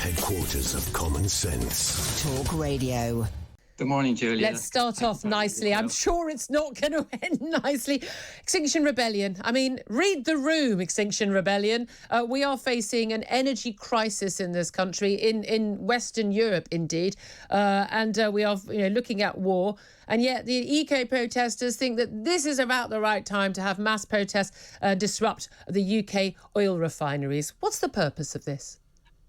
headquarters of common sense. Talk Radio. Good morning, Julia. Let's start off nicely. I'm sure it's not going to end nicely. Extinction Rebellion. I mean, read the room, Extinction Rebellion. We are facing an energy crisis in this country, in Western Europe, indeed. And we are looking at war. And yet the eco-protesters think that this is about the right time to have mass protests disrupt the UK oil refineries. What's the purpose of this?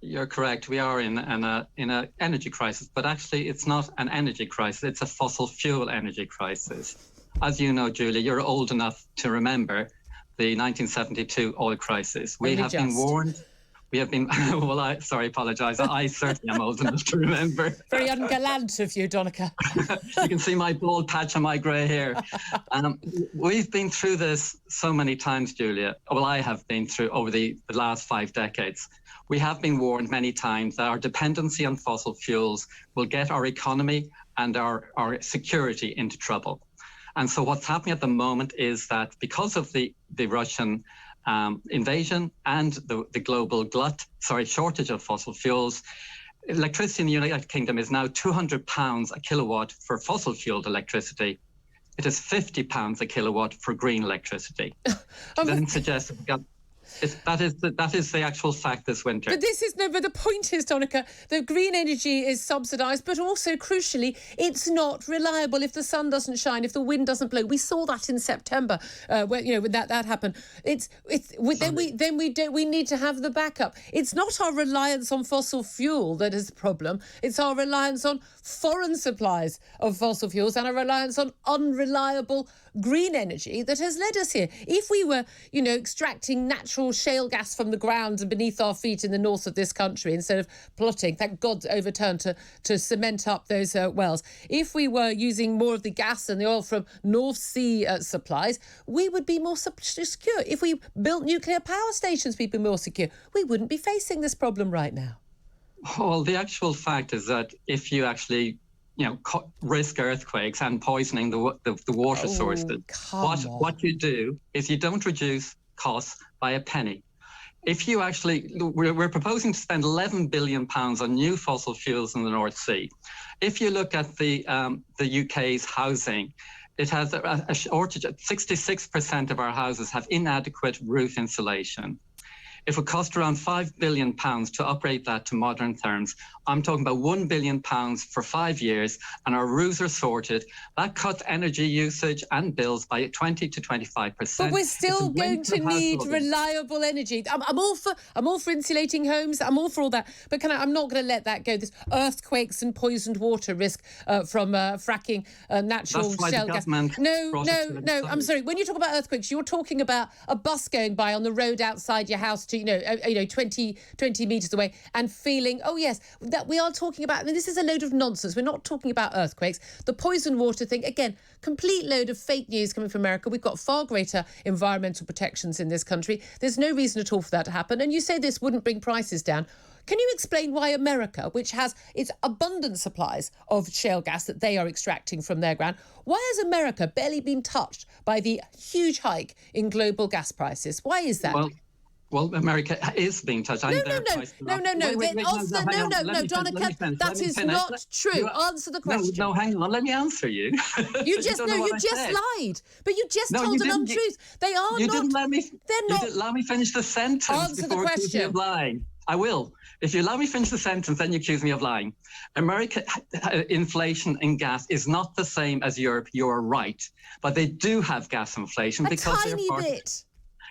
You're correct. We are in an energy crisis, but actually it's not an energy crisis. It's a fossil fuel energy crisis. As you know, Julia, you're old enough to remember the 1972 oil crisis. We have been warned. We have been, well, I apologise. I certainly am old enough to remember. Very ungallant of you, Donnachadh. You can see my bald patch on my grey hair. We've been through this so many times, Julia. Well, I have been through over the last 5 decades. We have been warned many times that our dependency on fossil fuels will get our economy and our security into trouble. And so what's happening at the moment is that because of the Russian invasion and the global shortage of fossil fuels, electricity in the United Kingdom is now £200 a kilowatt for fossil fueled electricity. It is £50 a kilowatt for green electricity. Then suggests that we've got that is the actual fact this winter. But the point is, Donnachadh, the green energy is subsidised, but also crucially, it's not reliable. If the sun doesn't shine, if the wind doesn't blow, we saw that in September when that happened. We need to have the backup. It's not our reliance on fossil fuel that is the problem. It's our reliance on foreign supplies of fossil fuels and our reliance on unreliable green energy that has led us here. If we were, extracting natural shale gas from the ground and beneath our feet in the north of this country instead of plotting, thank God, overturned to cement up those wells. If we were using more of the gas and the oil from North Sea supplies, we would be more secure. If we built nuclear power stations, we'd be more secure. We wouldn't be facing this problem right now. Well, the actual fact is that if you actually risk earthquakes and poisoning the water sources, what you do is you don't reduce costs by a penny. If you actually, we're proposing to spend £11 billion on new fossil fuels in the North Sea. If you look at the UK's housing, it has a shortage. 66% of our houses have inadequate roof insulation. It would cost around £5 billion to upgrade that to modern terms. I'm talking about £1 billion for 5 years, and our roofs are sorted. That cuts energy usage and bills by 20 to 25%. But we're still going to need reliable energy. I'm all for insulating homes. I'm all for all that. But I'm not going to let that go. This earthquakes and poisoned water risk from fracking natural shale gas. No. I'm sorry. When you talk about earthquakes, you're talking about a bus going by on the road outside your house, 20 metres away, and feeling, oh yes, that we are talking about, this is a load of nonsense. We're not talking about earthquakes. The poison water thing, again, complete load of fake news coming from America. We've got far greater environmental protections in this country. There's no reason at all for that to happen. And you say this wouldn't bring prices down. Can you explain why America, which has its abundant supplies of shale gas that they are extracting from their ground, why has America barely been touched by the huge hike in global gas prices? Why is that? Well, America is being touched. No, Donnachadh, that is not true. Answer the question. No, hang on. Let me answer you. You just lied. But you just told an untruth. They are not. You didn't let me finish the sentence. Answer the question. Accuse me of lying. I will. If you allow me finish the sentence, then you accuse me of lying. America, inflation in gas is not the same as Europe. You're right. But they do have gas inflation because they're tiny bit.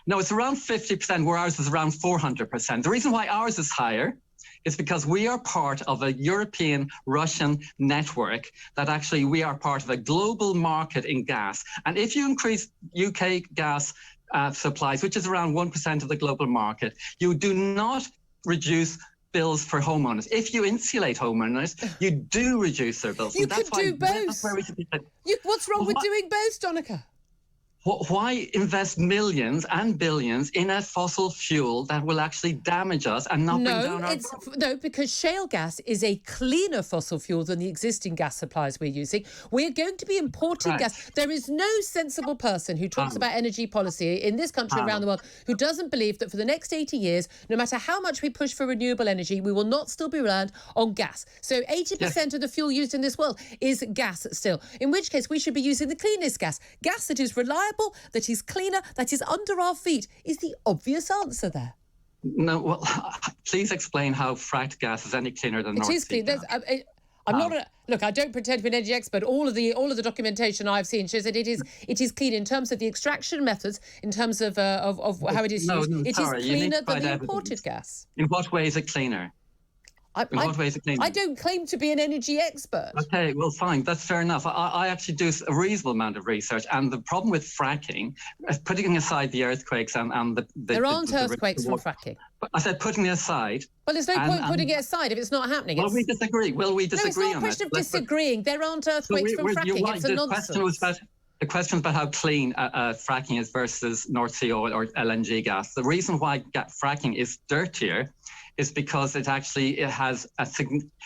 No, it's around 50%, where ours is around 400%. The reason why ours is higher is because we are part of a European-Russian network that actually we are part of a global market in gas. And if you increase UK gas supplies, which is around 1% of the global market, you do not reduce bills for homeowners. If you insulate homeowners, you do reduce their bills. You could do both. What's wrong with doing both, Donnachadh? Why invest millions and billions in a fossil fuel that will actually damage us and not bring down our... No, because shale gas is a cleaner fossil fuel than the existing gas supplies we're using. We're going to be importing gas. There is no sensible person who talks about energy policy in this country around the world who doesn't believe that for the next 80 years, no matter how much we push for renewable energy, we will not still be reliant on gas. So 80% of the fuel used in this world is gas still, in which case we should be using the cleanest gas that is reliable, that is cleaner, that is under our feet, is the obvious answer there. No, well, please explain how fracked gas is any cleaner than North Sea. It is clean. I'm not look. I don't pretend to be an energy expert. All of the documentation I've seen shows that it is clean in terms of the extraction methods, in terms of how it is used. It is cleaner than the imported gas. In what way is it cleaner? I don't claim to be an energy expert. Okay, well, fine. That's fair enough. I actually do a reasonable amount of research. And the problem with fracking, putting aside the earthquakes and the... There aren't earthquakes from fracking. I said putting it aside. Well, there's no point putting it aside if it's not happening. Well, we disagree. No, it's not a question of disagreeing. There aren't earthquakes from fracking. It's a nonsense. The question about how clean fracking is versus North Sea oil or LNG gas. The reason why fracking is dirtier is because it has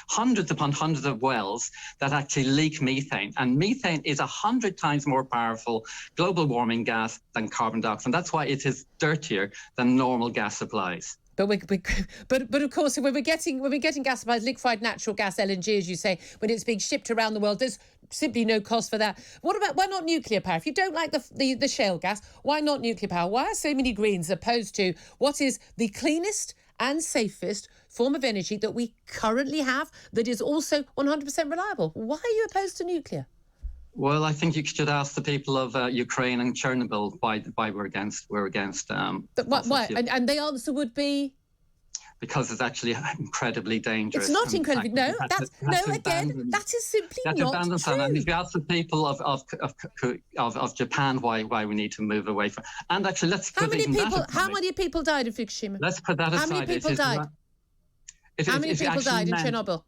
hundreds upon hundreds of wells that actually leak methane. And methane is 100 times more powerful global warming gas than carbon dioxide. And that's why it is dirtier than normal gas supplies. But of course, when we're getting gas supplies, liquefied natural gas, LNG, as you say, when it's being shipped around the world, there's simply no cost for that. Why not nuclear power? If you don't like the shale gas, why not nuclear power? Why are so many Greens opposed to what is the cleanest and safest form of energy that we currently have that is also 100% reliable? Why are you opposed to nuclear? Well, I think you should ask the people of Ukraine and Chernobyl why we're against. Why? And the answer would be because it's actually incredibly dangerous. It's not incredibly. No, that is simply not true. And if you ask the people of Japan why we need to move away from, and actually how many people died in Fukushima? Let's put that aside. How many people died? How many people died in Chernobyl?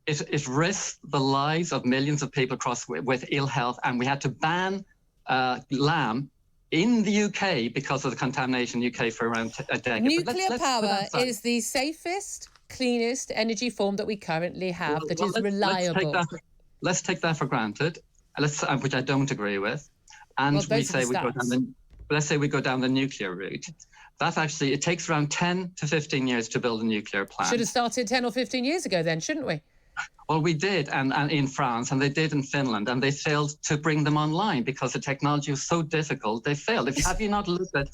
It risked the lives of millions of people with ill health, and we had to ban lamb in the UK because of the contamination in the UK for around a decade. Nuclear power is the safest, cleanest energy form that we currently have that is reliable. Let's take that for granted, which I don't agree with. And let's say we go down the nuclear route. That actually, it takes around 10 to 15 years to build a nuclear plant. Should have started 10 or 15 years ago then, shouldn't we? Well, we did, and in France, and they did in Finland, and they failed to bring them online because the technology was so difficult. They failed. Have you not looked at?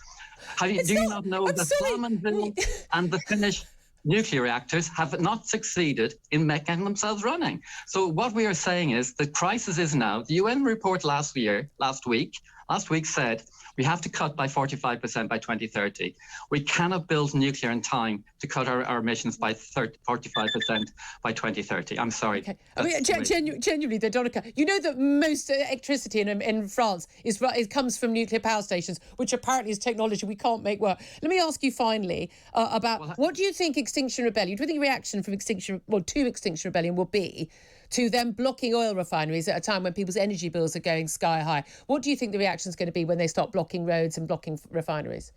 Do you not know that Flamanville and the Finnish nuclear reactors have not succeeded in making themselves running? So what we are saying is the crisis is now. The UN report last week said we have to cut by 45% by 2030. We cannot build nuclear in time to cut our emissions by 45% by 2030. I'm sorry. Okay. I mean, genuinely, Donnachadh, you know that most electricity in France it comes from nuclear power stations, which apparently is technology we can't make work. Let me ask you finally about what do you think Extinction Rebellion, do you think the reaction from Extinction Rebellion will be to them blocking oil refineries at a time when people's energy bills are going sky high? What do you think the reaction is going to be when they start blocking roads and blocking refineries?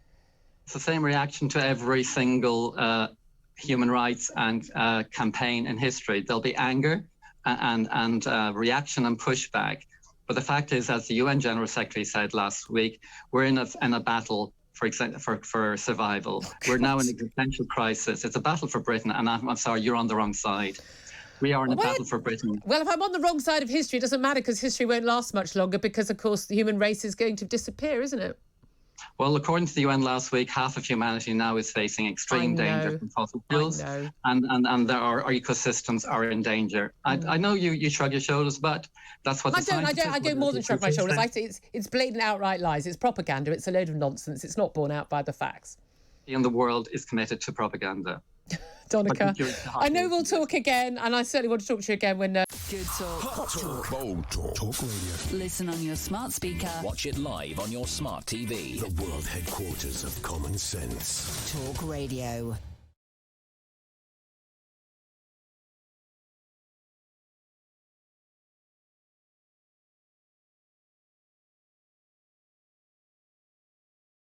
It's the same reaction to every single human rights and campaign in history. There'll be anger and reaction and pushback. But the fact is, as the UN General Secretary said last week, we're in a battle for survival. We're now in an existential crisis. It's a battle for Britain, and I'm sorry, you're on the wrong side. We are in a battle for Britain. Well, if I'm on the wrong side of history, it doesn't matter because history won't last much longer because, of course, the human race is going to disappear, isn't it? Well, according to the UN last week, half of humanity now is facing extreme danger from fossil fuels, and our ecosystems are in danger. I know you shrug your shoulders, but that's what I don't more than shrug my shoulders. I say it's blatant, outright lies. It's propaganda. It's a load of nonsense. It's not borne out by the facts. And the world is committed to propaganda. Donnachadh, I know we'll talk again, and I certainly want to talk to you again when... Good talk. Hot talk. Bold talk. Talk radio. Listen on your smart speaker. Watch it live on your smart TV. The world headquarters of common sense. Talk Radio.